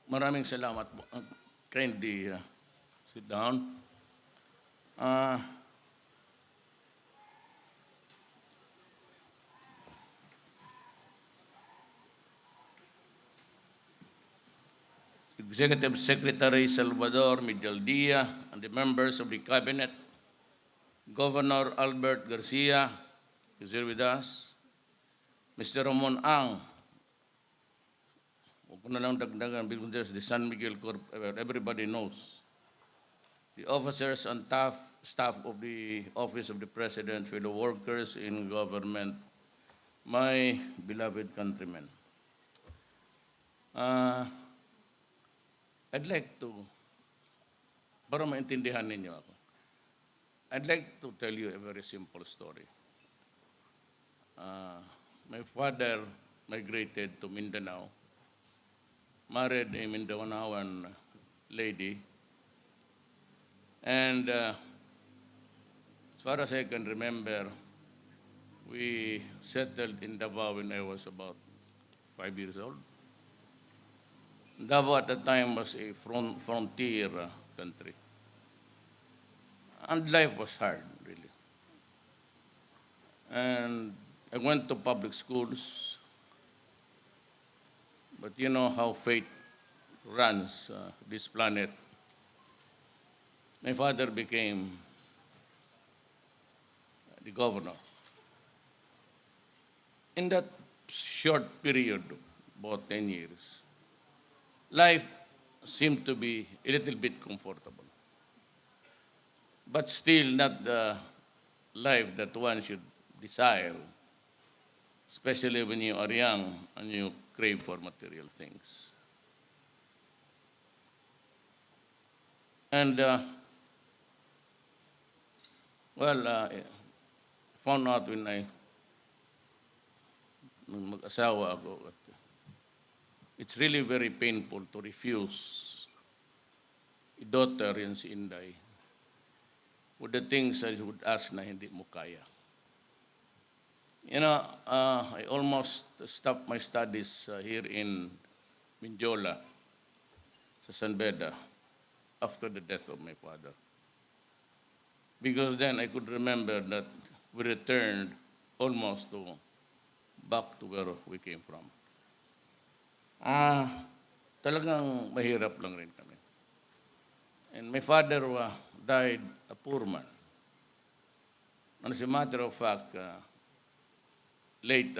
Maraming salamat po. Kindly sit down. Uh, Executive Secretary Salvador Medialdia and the members of the Cabinet, Governor Albert Garcia is here with us, Mr. Ramon Ang, huwag ko na lang dagdagan because there's the San Miguel Corp, everybody knows, the officers and staff of the Office of the President, fellow workers in government, my beloved countrymen. I'd like to, para maintindihan ninyo ako, I'd like to tell you a very simple story. My father migrated to Mindanao, married a Mindanaoan lady, and as far as I can remember, we settled in Davao when I was about 5 years old. Davao at the time was a frontier country. And life was hard, really. And I went to public schools, but you know how fate runs this planet. My father became the governor. In that short period, about 10 years, life seemed to be a little bit comfortable, but still not the life that one should desire, especially when you are young and you crave for material things. And I found out when nung mag-asawa ako, it's really very painful to refuse a daughter in si Inday with the things I would ask na hindi mo kaya. You know, I almost stopped my studies here in Mindiola, sa San Beda, after the death of my father. Because then I could remember that we returned almost back to where we came from. Talagang mahirap lang rin kami. And my father died a poor man. And as a matter of fact, late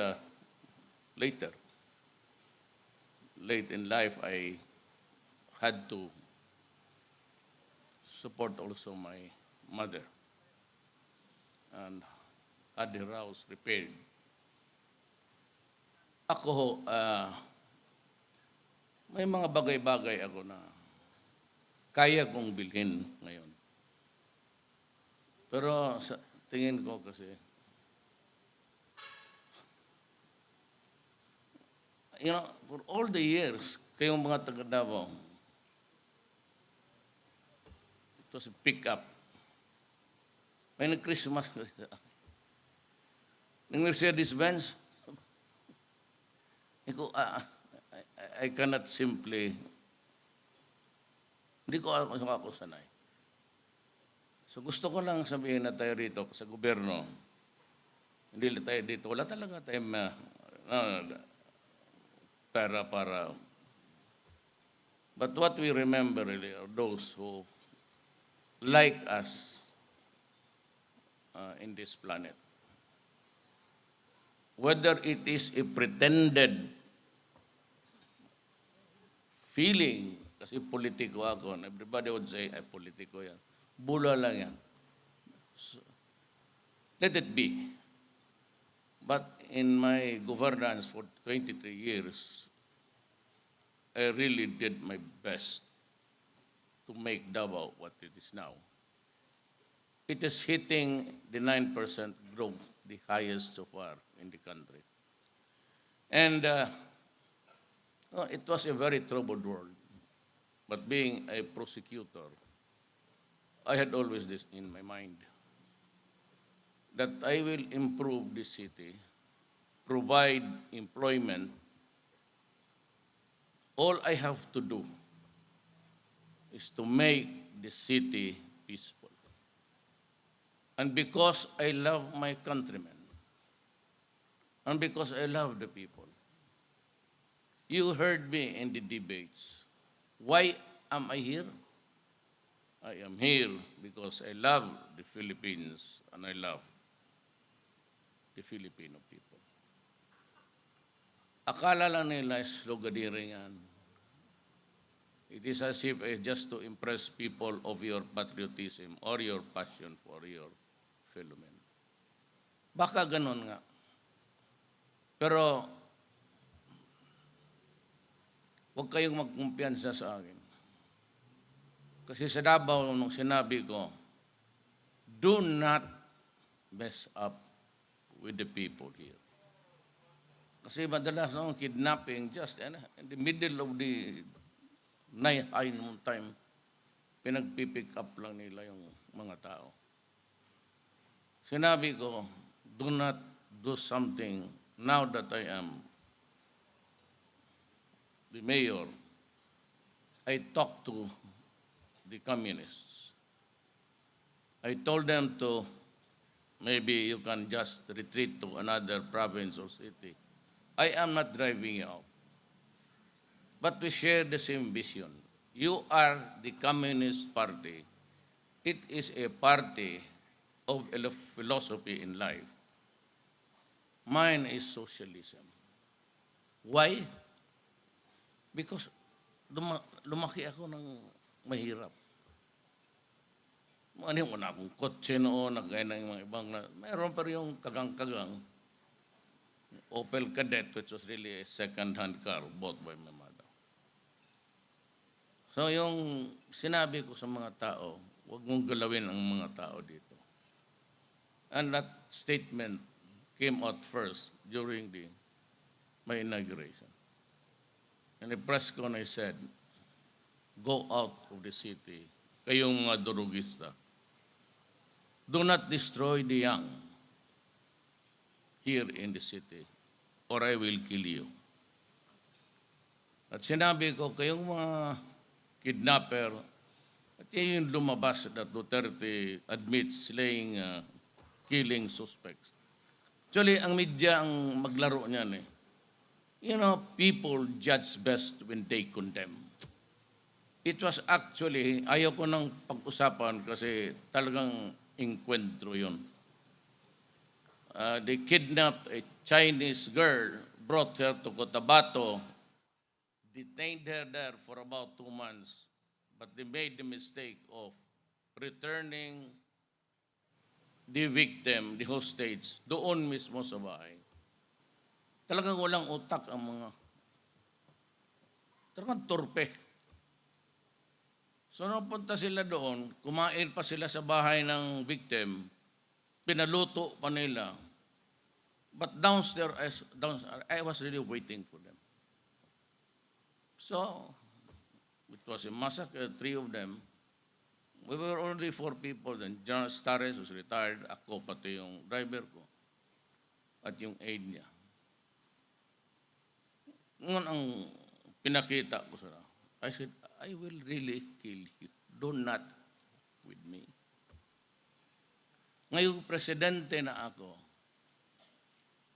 in life, I had to support also my mother and had the house repaired. Ako, may mga bagay-bagay ako na kaya kong bilhin ngayon. Pero sa tingin ko kasi, you know, for all the years, kayong mga taga-Davao, it was a pick-up. May nag-Christmas kasi. Nang Mercedes-Benz, I cannot simply, hindi ko ako sanay. So gusto ko lang sabihin na tayo rito sa gobyerno, hindi tayo dito, wala talaga tayong pera para. But what we remember really are those who like us in this planet. Whether it is a pretended feeling, kasi politiko ako, and everybody would say, ay, politiko yan. Bula lang yan. So, let it be. But in my governance for 23 years, I really did my best to make Davao what it is now. It is hitting the 9% growth, the highest so far in the country. And it was a very troubled world. But being a prosecutor, I had always this in my mind, that I will improve this city, provide employment all I have to do is to make the city peaceful. And because I love my countrymen, and because I love the people, you heard me in the debates. Why am I here? I am here because I love the Philippines and I love the Filipino people. Akala lang nila sloganiri yan. It is as if just to impress people of your patriotism or your passion for your fellow men. Baka ganun nga. Pero huwag kayong magkumpiyansa sa akin. Kasi sa Davao, nung sinabi ko, do not mess up with the people here. Kasi madalas ang kidnapping, just in the middle of the night, time, pinagpipick up lang nila yung mga tao. Sinabi ko, do not do something now that I am the mayor. I talked to the communists. I told them to, maybe you can just retreat to another province or city. I am not driving you out. But we share the same vision. You are the Communist Party. It is a party of a philosophy in life. Mine is socialism. Why? Because lumaki ako ng mahirap. Ano yung wala akong kotse noon, nagaya na yung mga ibang, mayroon pa rin yung kagang-kagang Opel Kadett, which was really a second-hand car bought by my mother. So yung sinabi ko sa mga tao, huwag mong galawin ang mga tao dito. And that statement came out first during my inauguration. In the press con, I said, go out of the city, kayong mga durugista. Do not destroy the young here in the city, or I will kill you. At sinabi ko, kayong mga kidnapper, at yun yung lumabas that Duterte admits killing suspects. Actually, ang media ang maglaro niyan eh. You know, people judge best when they condemn. It was actually, ayaw ko nang pag-usapan kasi talagang inkwentro yun. They kidnapped a Chinese girl, brought her to Cotabato, detained her there for about 2 months, but they made the mistake of returning the victim, the hostage, doon mismo sa bahay. Talagang walang utak ang mga, talagang torpe. So napunta sila doon, kumain pa sila sa bahay ng victim, pinaluto pa nila. But downstairs, I was really waiting for them. So, it was a massacre, 3 of them. We were only 4 people then. General Stares was retired, ako pati yung driver ko, at yung aide niya. Ngayon ang pinakita ko sa I said, I will really kill you. Do not with me. Ngayong presidente na ako,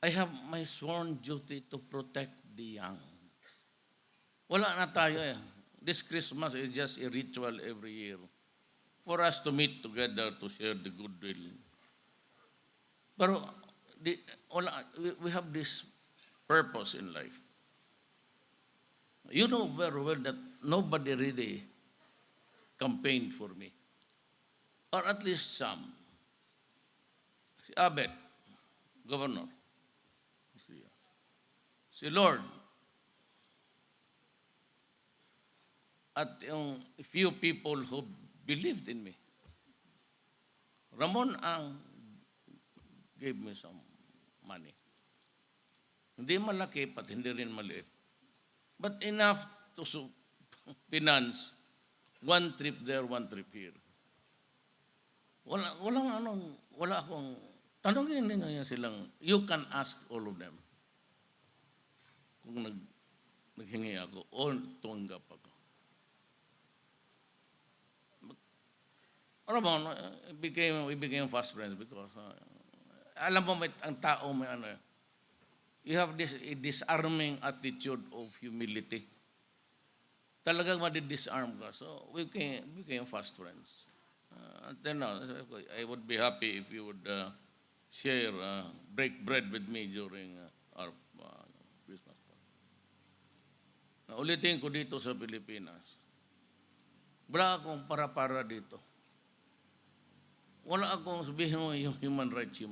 I have my sworn duty to protect the young. Wala na tayo eh. This Christmas is just a ritual every year for us to meet together to share the goodwill. Pero we have this purpose in life. You know very well that nobody really campaigned for me. Or at least some. Si Abet, governor. Si Lord. At yung few people who believed in me. Ramon ang gave me some money. Hindi malaki, pat hindi rin maliit. But enough to finance 1 trip there, 1 trip here. Wala akong, tanongin ninyo yan silang, you can ask all of them. Kung naghingi ako o tumanggap ako. Ano ba, we became fast friends because alam mo, ang tao may ano, you have this disarming attitude of humility. Talagang madi-disarm ka. So we became fast friends. Then now, I would be happy if you would share, break bread with me during our Christmas party. Ulitin ko dito sa Pilipinas, wala akong para-para dito. Wala akong sabihin mo yung human rights.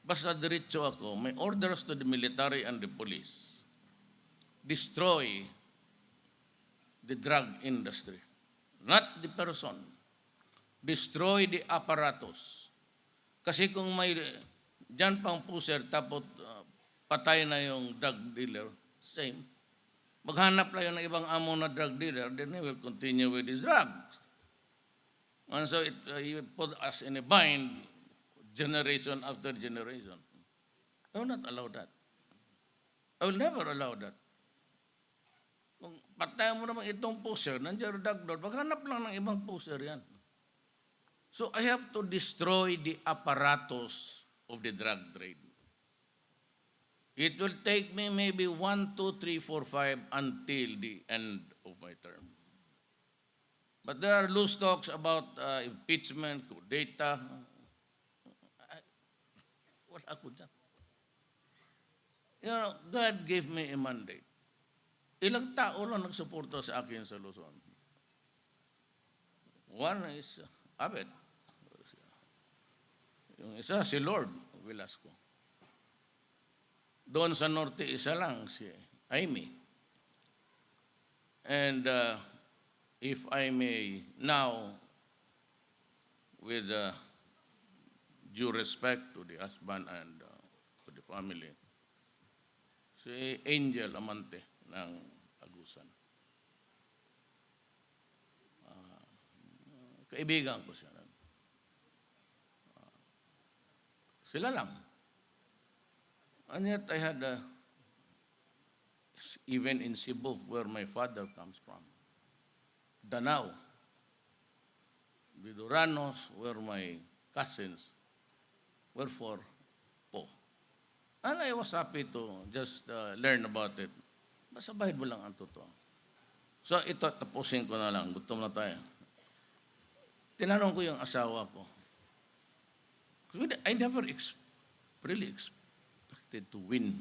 Basta diretso ako, may orders to the military and the police. Destroy the drug industry. Not the person. Destroy the apparatus. Kasi kung may dyan pang puser tapos patay na yung drug dealer, same. Maghanap lang yung ibang amo na drug dealer, then he will continue with his drugs. And so he put us in a bind generation after generation. I will not allow that. I will never allow that. Kung patayan mo naman itong poser, nandiyan drug lord, maghanap lang ng ibang poser yan. So I have to destroy the apparatus of the drug trade. It will take me maybe 1, 2, 3, 4, 5 until the end of my term. But there are loose talks about impeachment, coup d'etat. Wala ako dyan. You know, God gave me a mandate. Ilang tao lang nagsuporta sa akin sa Luzon. One is Abed. Yung isa, si Lord Velasco. Doon sa norte, isa lang, si Amy. And if I may now, with due respect to the husband and to the family, si Angel Amante ng Agusan. Kaibigan ko siya. Sila lang. And yet I had, even in Cebu, where my father comes from, Danao, the Duranos were my cousins, wherefore po. And I was happy to just learn about it. Basta bahid mo lang ang totoo. So ito, tapusin ko na lang. Gutom na tayo. Tinanong ko yung asawa ko. I never really expected to win.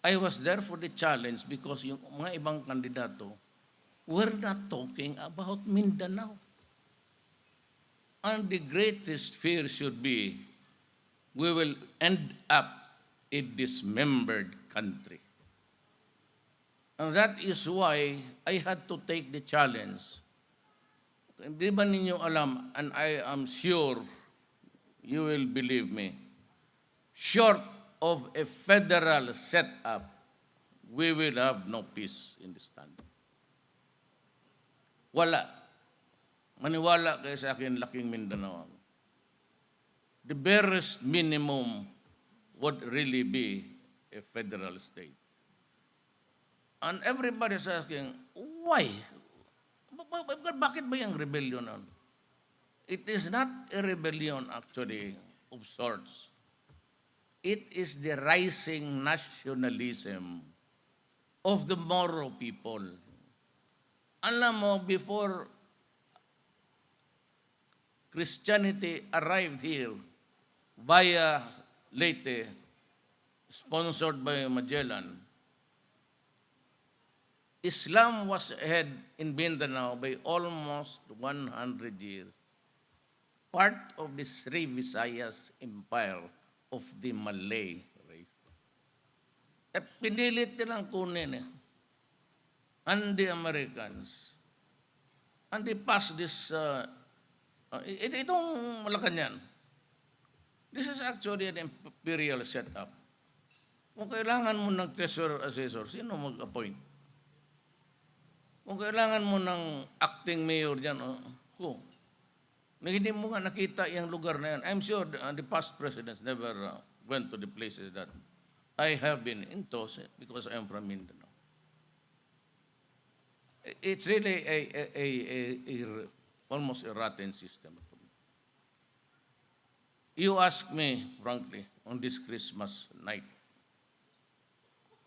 I was there for the challenge because yung mga ibang kandidato we're not talking about Mindanao. And the greatest fear should be we will end up a dismembered country. And that is why I had to take the challenge. Di ba ninyo alam, and I am sure you will believe me, short of a federal setup, we will have no peace in this country. Wala. Maniwala kayo sa akin, laking Mindanao. The barest minimum would really be a federal state. And everybody is asking, why? Bakit ba yung rebellion? It is not a rebellion actually of sorts. It is the rising nationalism of the Moro people. Alam mo, before Christianity arrived here via Leyte, sponsored by Magellan, Islam was ahead in Mindanao by almost 100 years. Part of the Sri Visayas Empire of the Malay race. At pinilit nilang kunin and the Americans. And they passed this, itong Malacanang. This is actually an imperial setup. Kung kailangan mo ng treasurer assessor, sino mag-appoint? Kung kailangan mo ng acting mayor dyan, who? Hindi mo nga nakita yung lugar na yan. I'm sure the past presidents never went to the places that I have been into because I am from Mindanao. It's really almost a rotten system. You ask me, frankly, on this Christmas night,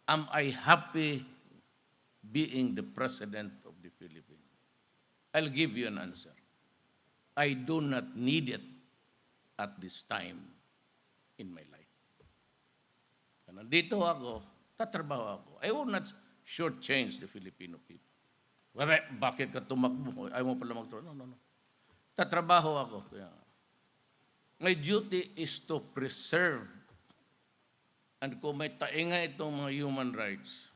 am I happy being the President of the Philippines? I'll give you an answer. I do not need it at this time in my life. Kung nandito ako, tatrabaho ako. I will not shortchange the Filipino people. Bakit ka tumakbo? Ayaw mo pala magtrabaho. No. Tatrabaho ako. Kaya, my duty is to preserve. And kung may tainga itong mga human rights,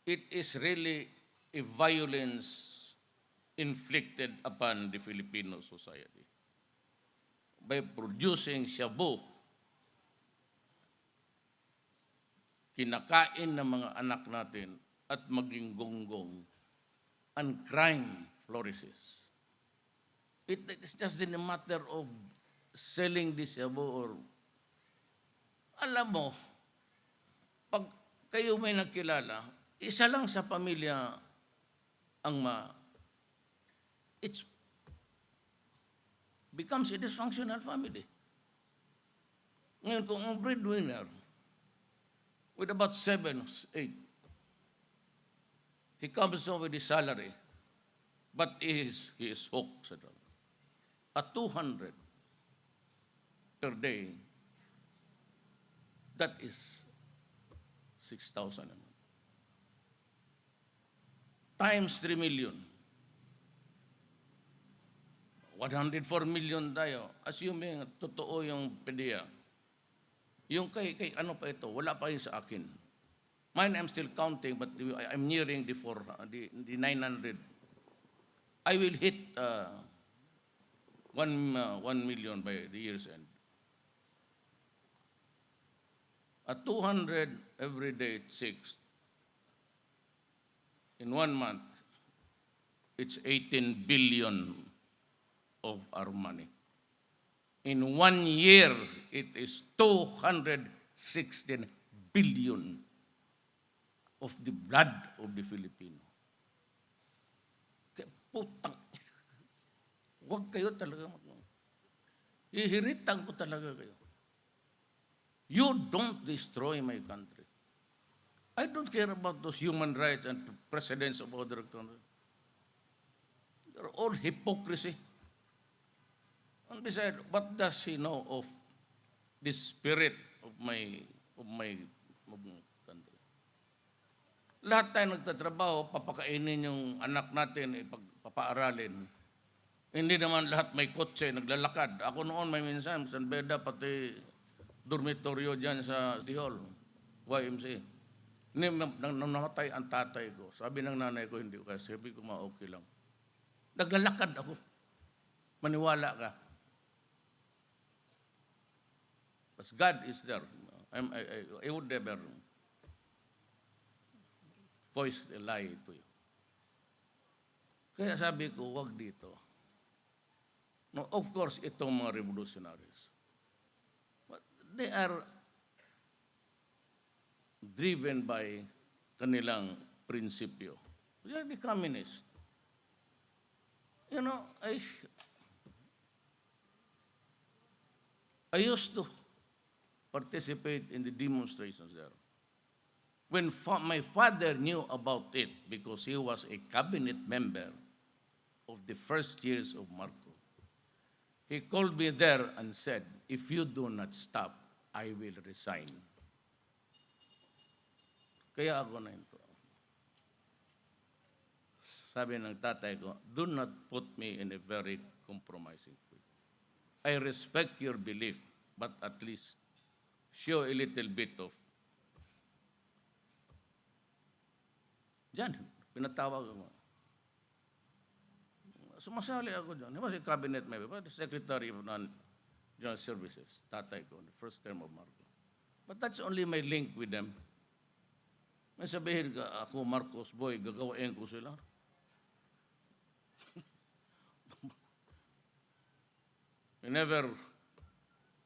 it is really a violence inflicted upon the Filipino society. By producing shabu, kinakain ng mga anak natin at maging gonggong, and crime flourishes. It is just in a matter of selling this shabu or alam mo, pag kayo may nakilala, isa lang sa pamilya ang it becomes a dysfunctional family. Ngayon, kung ang breadwinner with about 7, 8, he comes home with his salary, but he is hooked sa drug. At 200 per day, that is 6,000 a month. Times 3 million. 104 million tayo. Assuming totoo yung PDEA. Yung kay ano pa ito, wala pa yun sa akin. Mine, I'm still counting, but I'm nearing the 900. I will hit 1 million by the year's end. At 200 every day, 6. In 1 month, it's 18 billion of our money. In 1 year, it is 216 billion of the blood of the Filipino. Kaya putang, huwag kayo talaga hihiritan ko talaga kayo. You don't destroy my country. I don't care about those human rights and presidents of other countries. They're all hypocrisy. And besides, what does he know of the spirit of my country? Lahat tayo nagtatrabaho, papakainin yung anak natin, papaaralin. Hindi naman lahat may kotse, naglalakad. Ako noon may minsan, San Beda, pati dormitoryo dyan sa Tihol, YMCA. Nang namatay ang tatay ko, sabi ng nanay ko, hindi ko kaya, sabi ko, okay lang. Naglalakad ako. Maniwala ka. But God is there. I would never voice a lie to you. Kaya sabi ko, wag dito. No, of course, itong mga revolutionaries. But they are driven by kanilang prinsipyo. They are the communists. You know, I used to participate in the demonstrations there. When my father knew about it, because he was a cabinet member of the first years of Marcos, he called me there and said, if you do not stop, I will resign. Kaya ako na ito. Sabi ng tatay ko, do not put me in a very compromising way. I respect your belief, but at least show a little bit of. Diyan, pinatawag ako. Sumasali ako dyan. He was a cabinet member, but the Secretary of Non-General Services, tatay ko, the first term of Marcos. But that's only my link with them. May sabihin ka, ako Marcos boy, gagawain ko sila. I never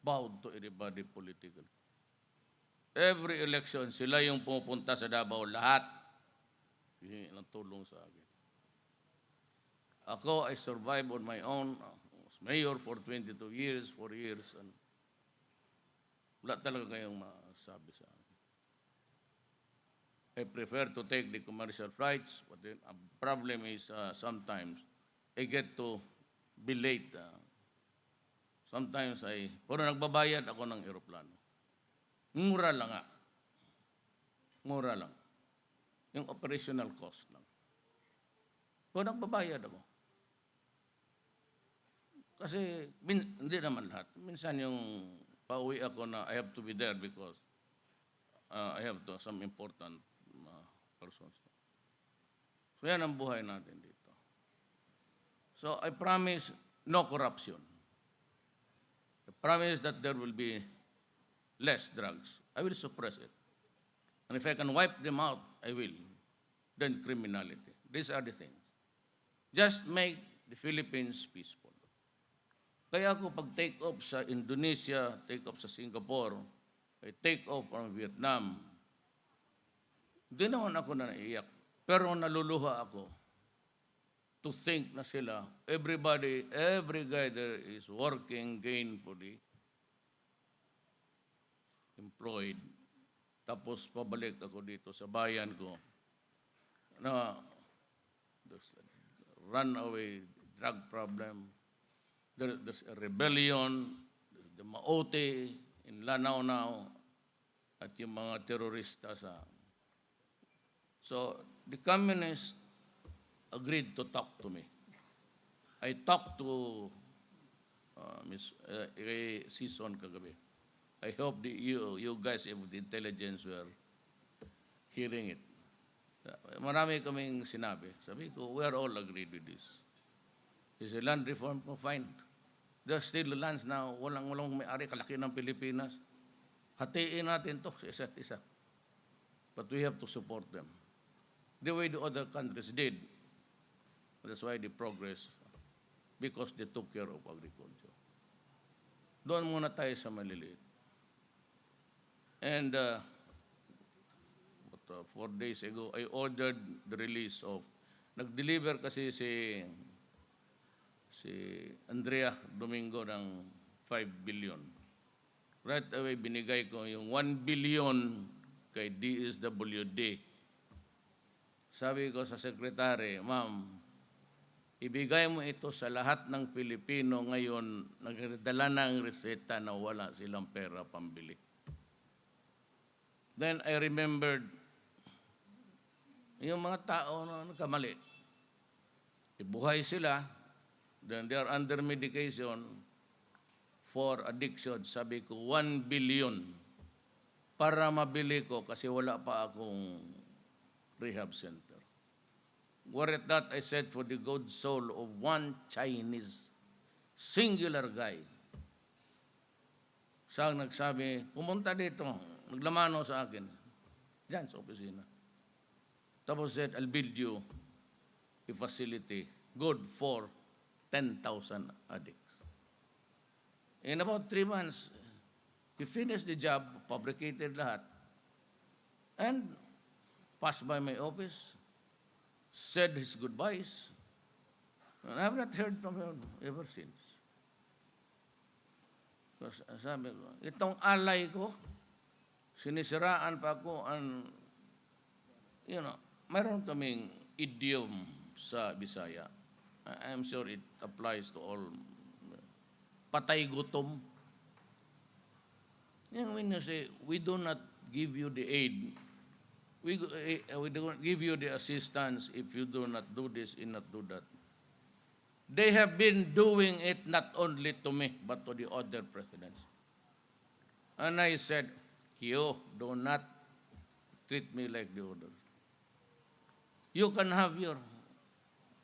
bowed to anybody politically. Every election, sila yung pumupunta sa Davao, lahat. Hihingi ng tulong sa akin. Ako, I survived on my own. I was mayor for 22 years, 4 years. And wala talaga kayong masabi sa akin. I prefer to take the commercial flights, but the problem is sometimes I get to be late. Sometimes pero nagbabayad ako ng eroplano. Mura lang nga. Mura lang. Yung operational cost lang. Pero nagbabayad ako. Kasi hindi naman lahat. Minsan yung pauwi ako na I have to be there because I have some important persons. So yan ang buhay natin dito. So I promise no corruption. I promise that there will be less drugs. I will suppress it. And if I can wipe them out, I will. Then criminality. These are the things. Just make the Philippines peaceful. Kaya ako pag take off sa Indonesia, take off sa Singapore, I take off from Vietnam, hindi naman ako na naiyak. Pero naluluha ako to think na sila, everybody, every guy there is working gainfully, employed. Tapos pabalik ako dito sa bayan ko na there's a runaway drug problem, there's a rebellion, there's the Maote in Lanao now, at yung mga terorista sa... So, the communists agreed to talk to me. I talked to Ms. Sison kagabi. I hope you guys of the intelligence were hearing it. Marami kaming sinabi. Sabi ko, we are all agreed with this. Is a land reform ko, fine. There are still lands now, walang may-ari, kalaki ng Pilipinas. Hatiin natin to sa isa't isa. But we have to support them. The way the other countries did. That's why the progress, because they took care of agriculture. Doon muna tayo sa maliliit. And 4 days ago, I ordered the release of, nag-deliver kasi si Andrea Domingo ng 5 billion. Right away, binigay ko yung 1 billion kay DSWD. Sabi ko sa sekretary, ma'am, ibigay mo ito sa lahat ng Pilipino ngayon, nagdala ng reseta na wala silang pera pambili. Then I remembered yung mga tao na nagkamali. Ibuhay sila, then they are under medication for addiction. Sabi ko, 1 billion para mabili ko kasi wala pa akong rehab center. Were it that I said for the good soul of one Chinese singular guy, siyang nagsabi, pumunta dito, naglamano sa akin, dyan sa opisina. Tapos said, I'll build you a facility good for 10,000 addicts. In about 3 months, he finished the job, fabricated lahat, and passed by my office, said his goodbyes, and I have not heard from him ever since. Because sabi ko, itong alay ko, sinisiraan pa ako, and, mayroon kaming idiom sa Bisaya. I'm sure it applies to all. Patay gutom. When you say, we do not give you the aid, we don't give you the assistance if you do not do this and not do that. They have been doing it not only to me, but to the other presidents. And I said, you do not treat me like the others. You can have your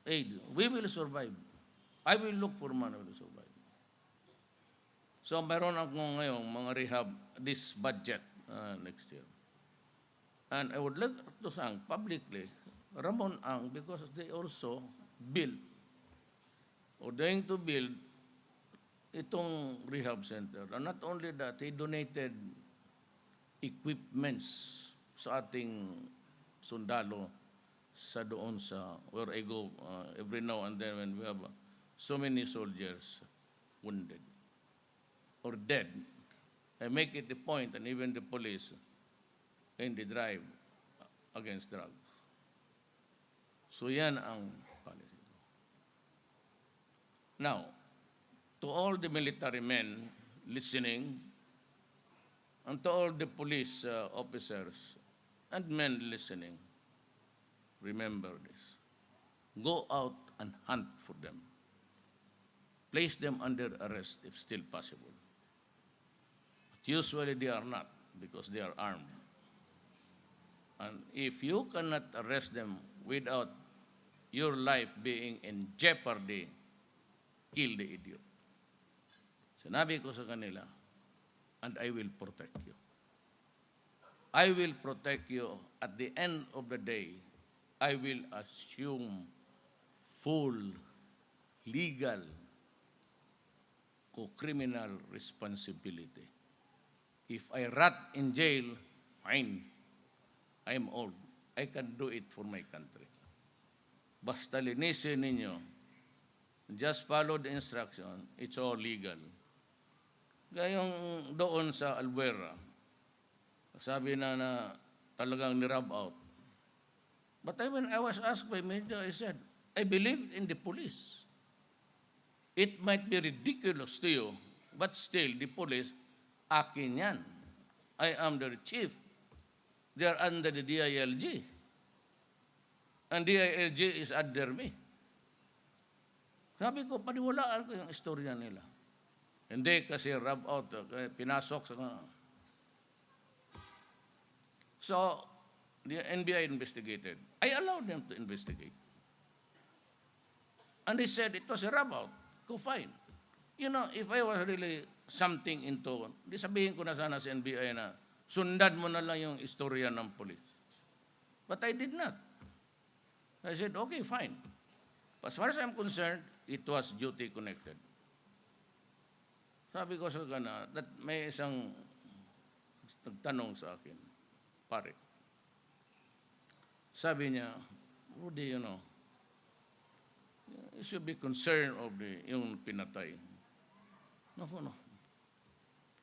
aid. We will survive. I will look for money to survive. So, mayroon ako ngayon mga rehab this budget next year. And I would like to thank publicly Ramon Ang because they also built or going to build itong rehab center. And not only that, he donated equipments sa ating sundalo sa doon sa where I go every now and then when we have so many soldiers wounded or dead. I make it the point, and even the police, in the drive against drugs. So yan ang policy. Now, to all the military men listening, and to all the police officers and men listening, remember this. Go out and hunt for them. Place them under arrest if still possible. But usually they are not because they are armed. And if you cannot arrest them without your life being in jeopardy, kill the idiot. Sinabi ko sa kanila, and I will protect you. I will protect you. At the end of the day, I will assume full legal criminal responsibility. If I rot in jail, fine. I am old. I can do it for my country. Basta linisin ninyo. Just follow the instruction. It's all legal. Gayong doon sa Albuera, sabi na talagang ni-rub out. But when I was asked by media, I said, I believe in the police. It might be ridiculous to you, but still, the police, akin yan. I am their chief. They are under the DILG. And DILG is under me. Sabi ko, paniwalaan ko yung istorya nila. Hindi kasi rub out, pinasok sa... So, the NBI investigated. I allowed them to investigate. And they said it was a rub out. Go fine. You know, if I was really something into, di sabihin ko na sana sa NBI na sundan mo na lang yung istorya ng police. But I did not. I said, okay, fine. As far as I'm concerned, it was duty connected. Sabi ko sa kana, that may isang nagtanong sa akin, pare. Sabi niya, Rudy, you know, you should be concerned of yung pinatay. No.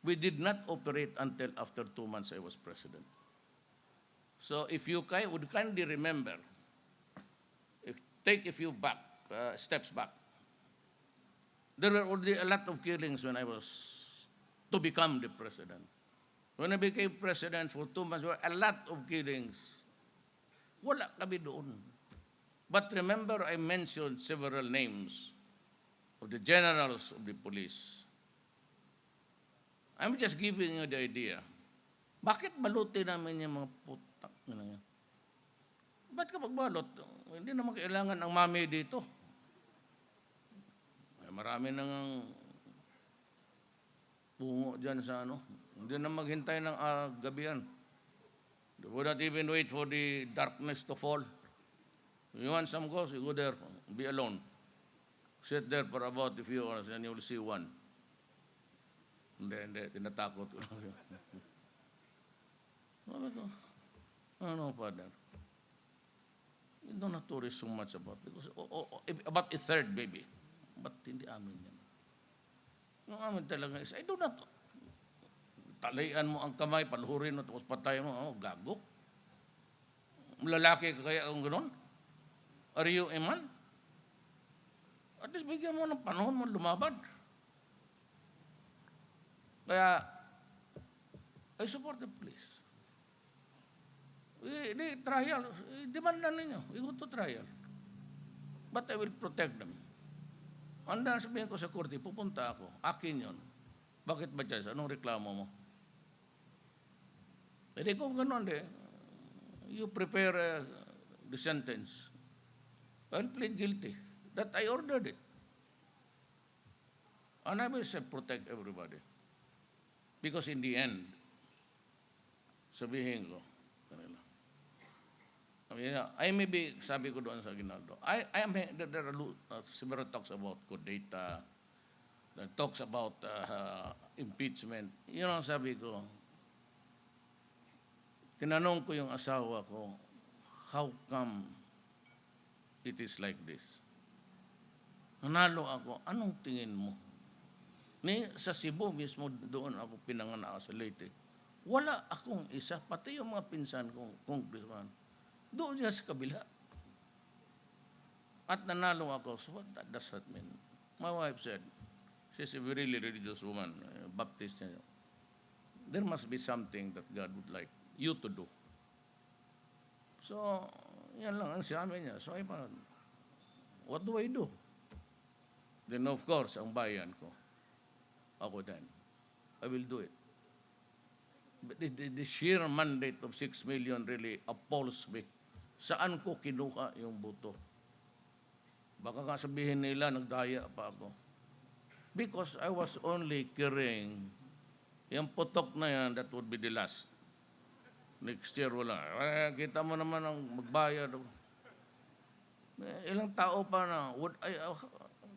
We did not operate until after 2 months I was president. So if you would kindly remember, take a few steps back. There were already a lot of killings when I was to become the president. When I became president for 2 months, there were a lot of killings. Wala kami doon. But remember, I mentioned several names of the generals of the police. I'm just giving you the idea. Bakit balutin namin yung mga putak na yan? Ba't ka magbalot? Hindi naman kailangan ang mami dito. Ay, marami nang bungo dyan sa ano. Hindi na maghintay ng gabihan. They would not even wait for the darkness to fall. You want some ghosts, you go there, be alone. Sit there for about a few hours and you will see one. Hindi, tinatakot ko lang yun. Ano, Father? You don't have to worry so much about it. Because, about a third, baby. But hindi amin yan. Yung amin talaga is, I do not. Talayan mo ang kamay, paluhurin mo, tapos patay mo, gago. Lalaki ka kaya kung gano'n? Are you a man? At least bigyan mo ng panahon mo lumaban. Kaya, I support the police. Trial, demand na ninyo. We go to trial. But I will protect them. Handa sabihin ko sa korte, pupunta ako. Akin yun. Bakit ba dyan? Anong reklamo mo? Hindi kung gano'n, you prepare the sentence. I'll plead guilty. That I ordered it. And I will protect everybody. Because in the end, sabihin ko, I may be, sabi ko doon sa Ginaldo, there are several talks about coup d'etat, talks about impeachment. You know, sabi ko, tinanong ko yung asawa ko, how come it is like this? Nanalo ako, anong tingin mo? Sa Cebu mismo, doon ako pinanganak sa Leyte. Wala akong isa, pati yung mga pinsan kong congressman. Doon niya sa kabila. At nanalo ako. So what does that mean? My wife said, she's a really religious woman, Baptist. There must be something that God would like you to do. So, yan lang ang sabi niya. So, what do I do? Then of course, ang bayan ko, ako din, I will do it. But the sheer mandate of 6 million really appalls me. Saan ko kinuha yung boto? Baka nga sabihin nila, nagdaya pa ako. Because I was only carrying yung putok na yan, that would be the last. Next year, wala. Kita mo naman ang magbayad. Ilang tao pa na,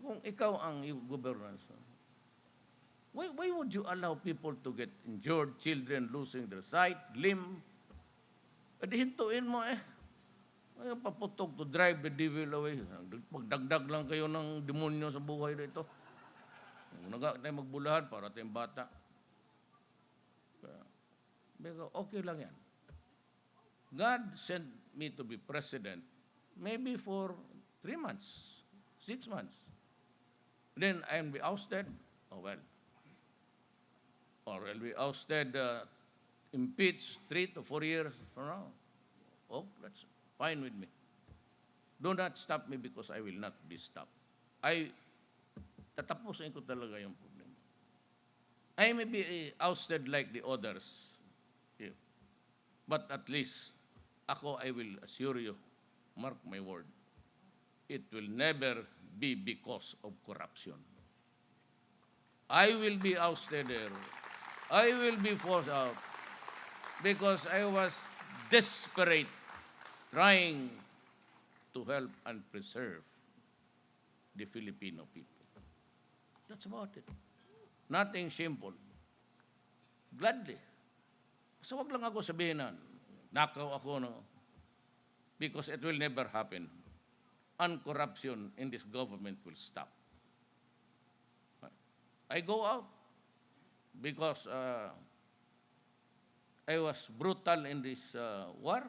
kung ikaw ang governance, why would you allow people to get injured, children losing their sight, limb? Hintuin mo Ay, paputok to drive the devil away. Magdagdag lang kayo ng demonyo sa buhay dito. Tayo magbulahan para tayong bata. Okay lang yan. God sent me to be president maybe for 3 months, 6 months. Then I'll be ousted. Oh well. Or I'll be ousted, impeached 3 to 4 years from now. Oh, that's fine with me. Do not stop me because I will not be stopped. Tatapusin ko talaga yung problema. I may be ousted like the others. Yeah. But at least, I will assure you, mark my word, it will never be because of corruption. I will be ousted there. I will be forced out because I was desperate trying to help and preserve the Filipino people. That's about it. Nothing simple. Gladly. So wag lang ako sabihin na nakaw ako, no? Because it will never happen. And corruption in this government will stop. I go out because I was brutal in this war.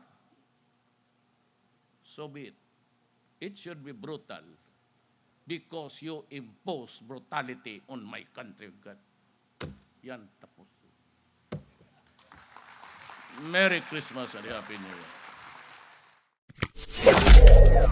So be it. It should be brutal because you impose brutality on my country. God. Yan, tapos. Merry Christmas and Happy New Year.